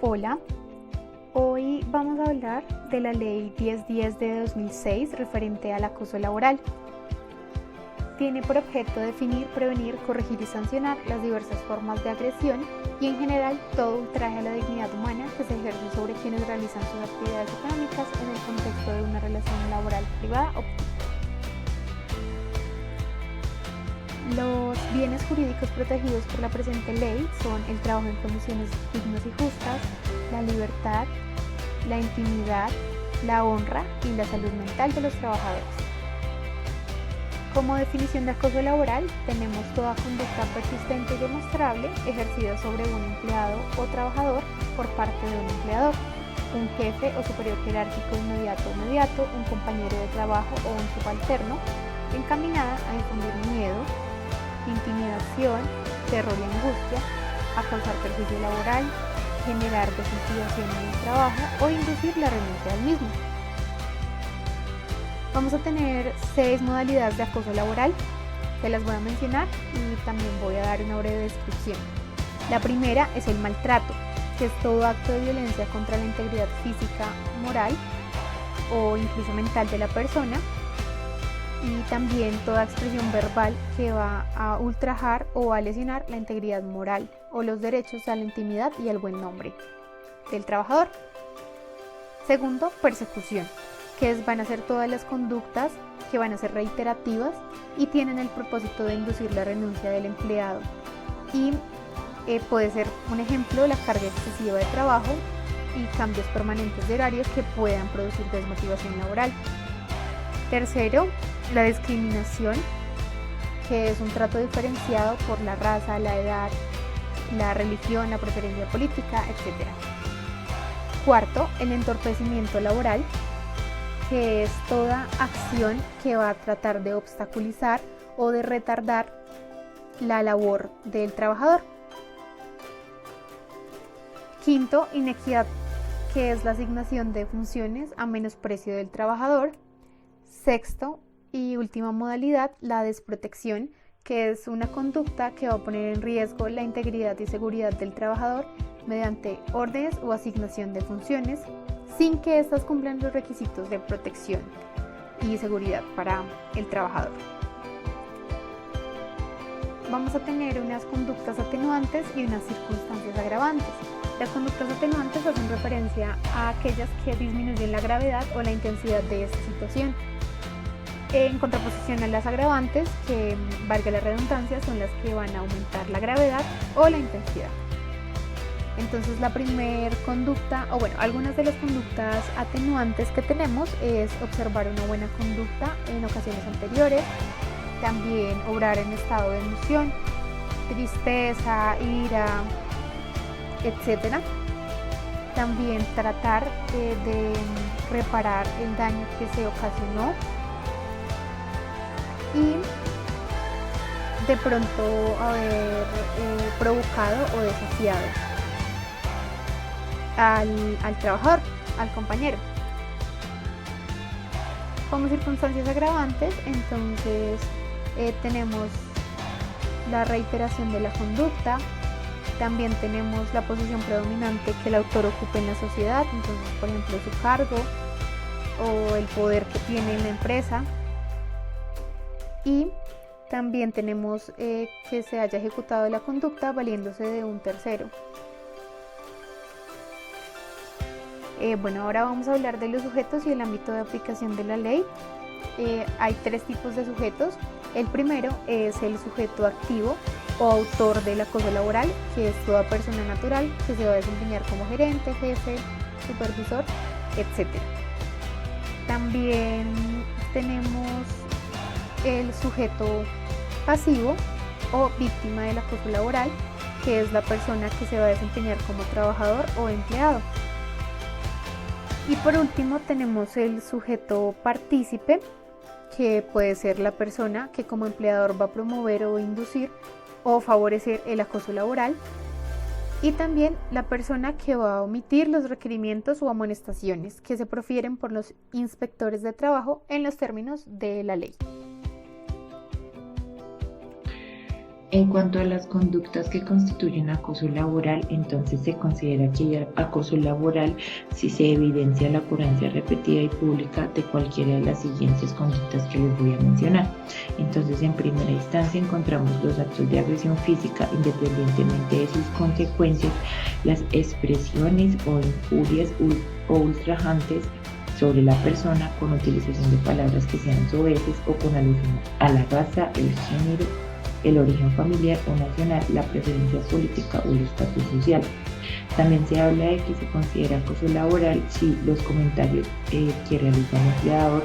Hola, hoy vamos a hablar de la Ley 1010 de 2006 referente al acoso laboral. Tiene por objeto definir, prevenir, corregir y sancionar las diversas formas de agresión y en general todo ultraje a la dignidad humana que se ejerce sobre quienes realizan sus actividades económicas en el contexto de una relación laboral privada o pública. Los bienes jurídicos protegidos por la presente ley son el trabajo en condiciones dignas y justas, la libertad, la intimidad, la honra y la salud mental de los trabajadores. Como definición de acoso laboral, tenemos toda conducta persistente y demostrable ejercida sobre un empleado o trabajador por parte de un empleador, un jefe o superior jerárquico inmediato o mediato, un compañero de trabajo o un subalterno, encaminada a infundir miedo, intimidación, terror y angustia, a causar perjuicio laboral, generar desincentivación en el trabajo o inducir la renuncia al mismo. Vamos a tener 6 modalidades de acoso laboral, que las voy a mencionar y también voy a dar una breve descripción. La primera es el maltrato, que es todo acto de violencia contra la integridad física, moral o incluso mental de la persona, y también toda expresión verbal que va a ultrajar o a lesionar la integridad moral o los derechos a la intimidad y al buen nombre del trabajador. Segundo, persecución, que van a ser todas las conductas que van a ser reiterativas y tienen el propósito de inducir la renuncia del empleado. Y puede ser, un ejemplo, la carga excesiva de trabajo y cambios permanentes de horarios que puedan producir desmotivación laboral. Tercero, la discriminación, que es un trato diferenciado por la raza, la edad, la religión, la preferencia política, etc. Cuarto, el entorpecimiento laboral, que es toda acción que va a tratar de obstaculizar o de retardar la labor del trabajador. Quinto, inequidad, que es la asignación de funciones a menosprecio del trabajador. Sexto y última modalidad, la desprotección, que es una conducta que va a poner en riesgo la integridad y seguridad del trabajador mediante órdenes o asignación de funciones sin que éstas cumplan los requisitos de protección y seguridad para el trabajador. Vamos a tener unas conductas atenuantes y unas circunstancias agravantes. Las conductas atenuantes hacen referencia a aquellas que disminuyen la gravedad o la intensidad de esta situación, en contraposición a las agravantes, que, valga la redundancia, son las que van a aumentar la gravedad o la intensidad. Entonces la primera conducta, o bueno, algunas de las conductas atenuantes que tenemos es observar una buena conducta en ocasiones anteriores, también obrar en estado de emoción, tristeza, ira, etc. También tratar de reparar el daño que se ocasionó y de pronto haber provocado o desafiado al trabajador, al compañero. Como circunstancias agravantes, entonces tenemos la reiteración de la conducta, también tenemos la posición predominante que el autor ocupe en la sociedad, entonces por ejemplo su cargo o el poder que tiene en la empresa, y también tenemos que se haya ejecutado la conducta valiéndose de un tercero. Bueno, ahora vamos a hablar de los sujetos y el ámbito de aplicación de la ley. Hay 3 tipos de sujetos. El primero es el sujeto activo o autor del acoso laboral, que es toda persona natural que se va a desempeñar como gerente, jefe, supervisor, etc. También tenemos el sujeto pasivo o víctima del acoso laboral, que es la persona que se va a desempeñar como trabajador o empleado. Y por último tenemos el sujeto partícipe, que puede ser la persona que como empleador va a promover o inducir o favorecer el acoso laboral, y también la persona que va a omitir los requerimientos o amonestaciones que se profieren por los inspectores de trabajo en los términos de la ley. En cuanto a las conductas que constituyen acoso laboral, entonces se considera que hay acoso laboral si se evidencia la ocurrencia repetida y pública de cualquiera de las siguientes conductas que les voy a mencionar. Entonces, en primera instancia encontramos los actos de agresión física independientemente de sus consecuencias, las expresiones o injurias o ultrajantes sobre la persona con utilización de palabras que sean soeces o con alusión a la raza, el género, el origen familiar o nacional, la preferencia política o el estatus social. También se habla de que se considera acoso laboral si los comentarios que realiza el empleador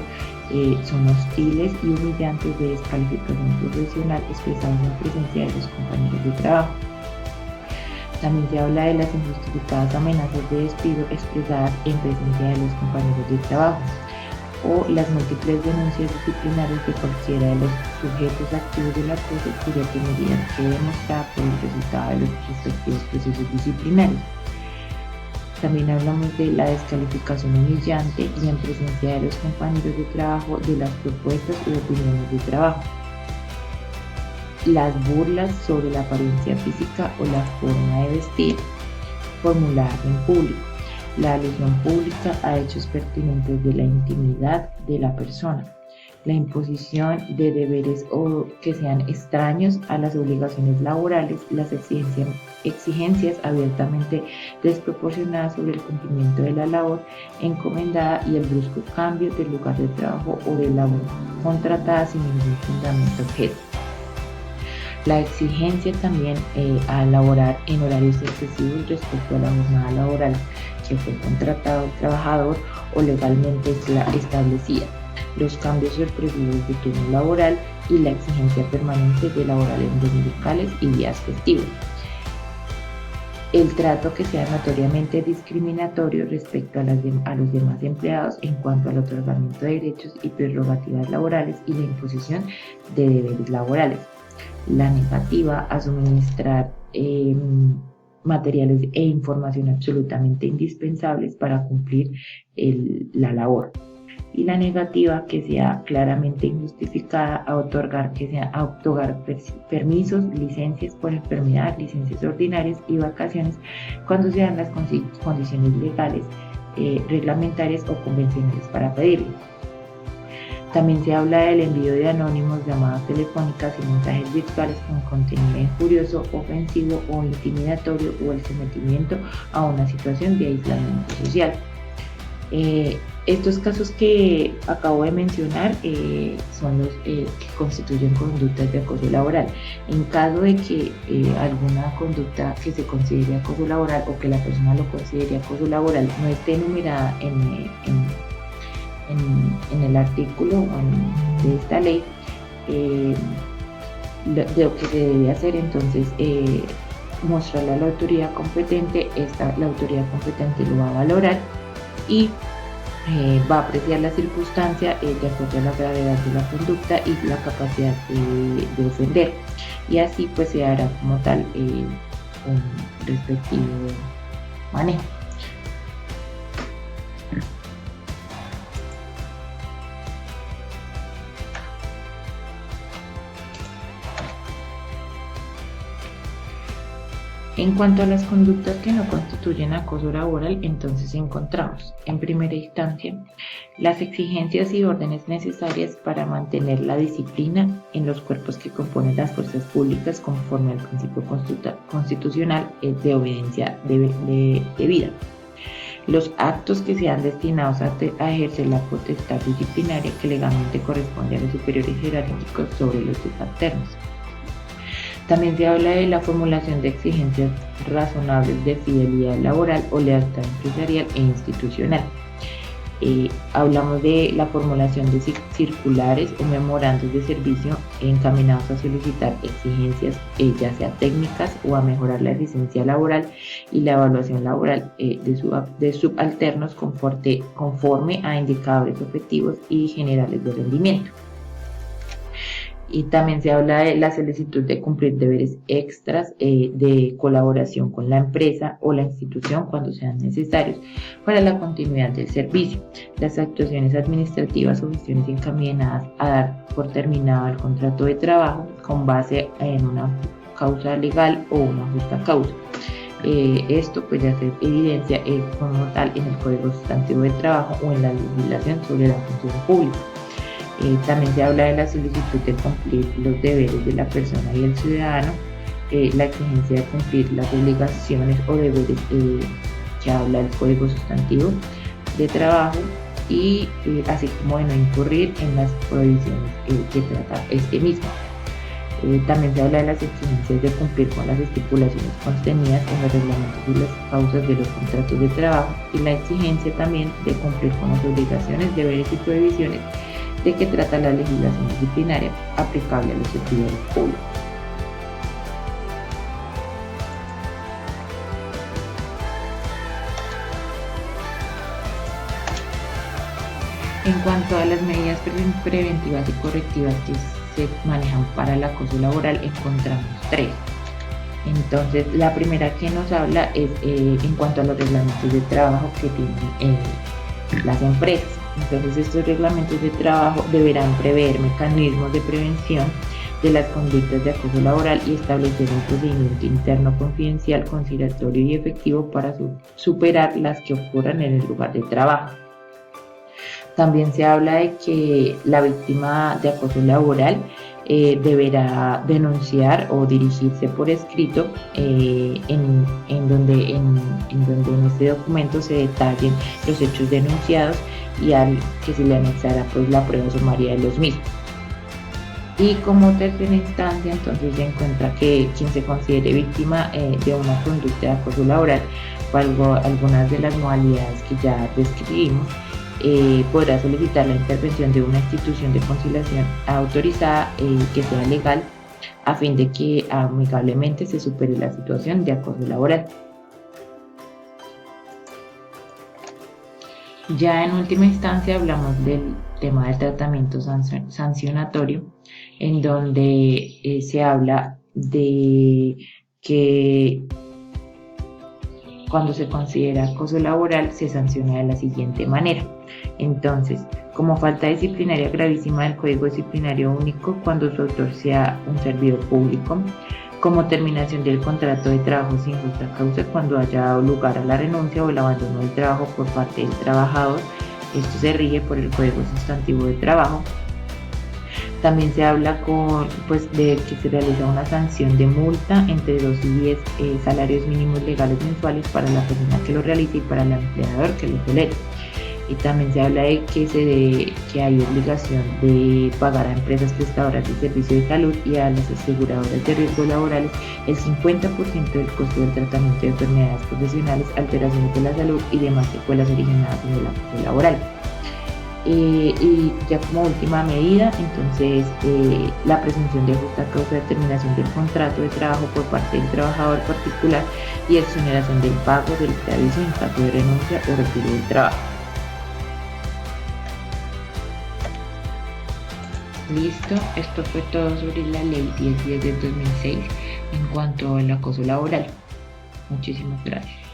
son hostiles y humillantes de descalificación profesional expresados en presencia de los compañeros de trabajo. También se habla de las injustificadas amenazas de despido expresadas en presencia de los compañeros de trabajo, o las múltiples denuncias disciplinarias de cualquiera de los sujetos activos del acoso cuya tendrían que demostrar por el resultado de los respectivos procesos disciplinarios. También hablamos de la descalificación humillante y en presencia de los compañeros de trabajo de las propuestas y opiniones de trabajo. Las burlas sobre la apariencia física o la forma de vestir formuladas en público. La alusión pública a hechos pertinentes de la intimidad de la persona. La imposición de deberes o que sean extraños a las obligaciones laborales, las exigencias abiertamente desproporcionadas sobre el cumplimiento de la labor encomendada y el brusco cambio del lugar de trabajo o de labor contratada sin ningún fundamento objeto. La exigencia también a laborar en horarios excesivos respecto a la jornada laboral que fue contratado el trabajador o legalmente establecida, los cambios sorpresivos de turno laboral y la exigencia permanente de laborar en dominicales y días festivos. El trato que sea notoriamente discriminatorio respecto a los demás empleados en cuanto al otorgamiento de derechos y prerrogativas laborales y la imposición de deberes laborales. La negativa a suministrar materiales e información absolutamente indispensables para cumplir la labor. Y la negativa que sea claramente injustificada a otorgar permisos, licencias por enfermedad, licencias ordinarias y vacaciones cuando sean las condiciones legales, reglamentarias o convencionales para pedirlo. También se habla del envío de anónimos, llamadas telefónicas y mensajes virtuales con contenido injurioso, ofensivo o intimidatorio o el sometimiento a una situación de aislamiento social. Estos casos que acabo de mencionar son los que constituyen conductas de acoso laboral. En caso de que alguna conducta que se considere acoso laboral o que la persona lo considere acoso laboral no esté enumerada en el artículo de esta ley, lo que se debe hacer entonces mostrarle a la autoridad competente. La autoridad competente lo va a valorar y va a apreciar la circunstancia de acuerdo a la gravedad de la conducta y la capacidad de ofender, y así pues se hará como tal un respectivo manejo. En cuanto a las conductas que no constituyen acoso laboral, entonces encontramos, en primera instancia, las exigencias y órdenes necesarias para mantener la disciplina en los cuerpos que componen las fuerzas públicas conforme al principio constitucional de obediencia debida. Los actos que sean destinados a ejercer la potestad disciplinaria que legalmente corresponde a los superiores jerárquicos sobre los subalternos. También se habla de la formulación de exigencias razonables de fidelidad laboral o lealtad empresarial e institucional. Hablamos de la formulación de circulares o memorandos de servicio encaminados a solicitar exigencias, ya sea técnicas o a mejorar la eficiencia laboral y la evaluación laboral de subalternos conforme a indicadores objetivos y generales de rendimiento. Y también se habla de la solicitud de cumplir deberes extras de colaboración con la empresa o la institución cuando sean necesarios para la continuidad del servicio. Las actuaciones administrativas o gestiones encaminadas a dar por terminado el contrato de trabajo con base en una causa legal o una justa causa. Esto pues ya se evidencia como tal en el Código Sustantivo de Trabajo o en la legislación sobre la función pública. También se habla de la solicitud de cumplir los deberes de la persona y el ciudadano, la exigencia de cumplir las obligaciones o deberes que habla el Código Sustantivo de Trabajo y así como de no incurrir en las prohibiciones que trata este mismo. También se habla de las exigencias de cumplir con las estipulaciones contenidas en los reglamentos y las causas de los contratos de trabajo y la exigencia también de cumplir con las obligaciones, deberes y prohibiciones de que trata la legislación disciplinaria aplicable a los servidores públicos. En cuanto a las medidas preventivas y correctivas que se manejan para el acoso laboral, encontramos 3. Entonces, la primera que nos habla es en cuanto a los reglamentos de trabajo que tienen las empresas. Entonces, estos reglamentos de trabajo deberán prever mecanismos de prevención de las conductas de acoso laboral y establecer un procedimiento interno confidencial, conciliatorio y efectivo para superar las que ocurran en el lugar de trabajo. También se habla de que la víctima de acoso laboral deberá denunciar o dirigirse por escrito en donde en este documento se detallen los hechos denunciados y al que se le anexará pues la prueba sumaria de los mismos. Y como tercera instancia, entonces se encuentra que quien se considere víctima de una conducta de acoso laboral, algunas de las modalidades que ya describimos, podrá solicitar la intervención de una institución de conciliación autorizada que sea legal a fin de que amigablemente se supere la situación de acoso laboral. Ya en última instancia hablamos del tema del tratamiento sancionatorio, en donde se habla de que cuando se considera acoso laboral se sanciona de la siguiente manera. Entonces, como falta disciplinaria gravísima del Código Disciplinario Único cuando su autor sea un servidor público, como terminación del contrato de trabajo sin justa causa cuando haya dado lugar a la renuncia o el abandono del trabajo por parte del trabajador. Esto se rige por el Código Sustantivo de Trabajo. También se habla de que se realiza una sanción de multa entre 2 y 10 salarios mínimos legales mensuales para la persona que lo realice y para el empleador que lo tolere. Y también se habla de que hay obligación de pagar a empresas prestadoras de servicios de salud y a las aseguradoras de riesgos laborales el 50% del costo del tratamiento de enfermedades profesionales, alteraciones de la salud y demás secuelas originadas en el acoso laboral. Y ya como última medida, entonces la presunción de justa causa de terminación del contrato de trabajo por parte del trabajador particular y exoneración del pago del preaviso en caso de renuncia o retiro del trabajo. Listo, esto fue todo sobre la ley 1010 del 2006 en cuanto al acoso laboral. Muchísimas gracias.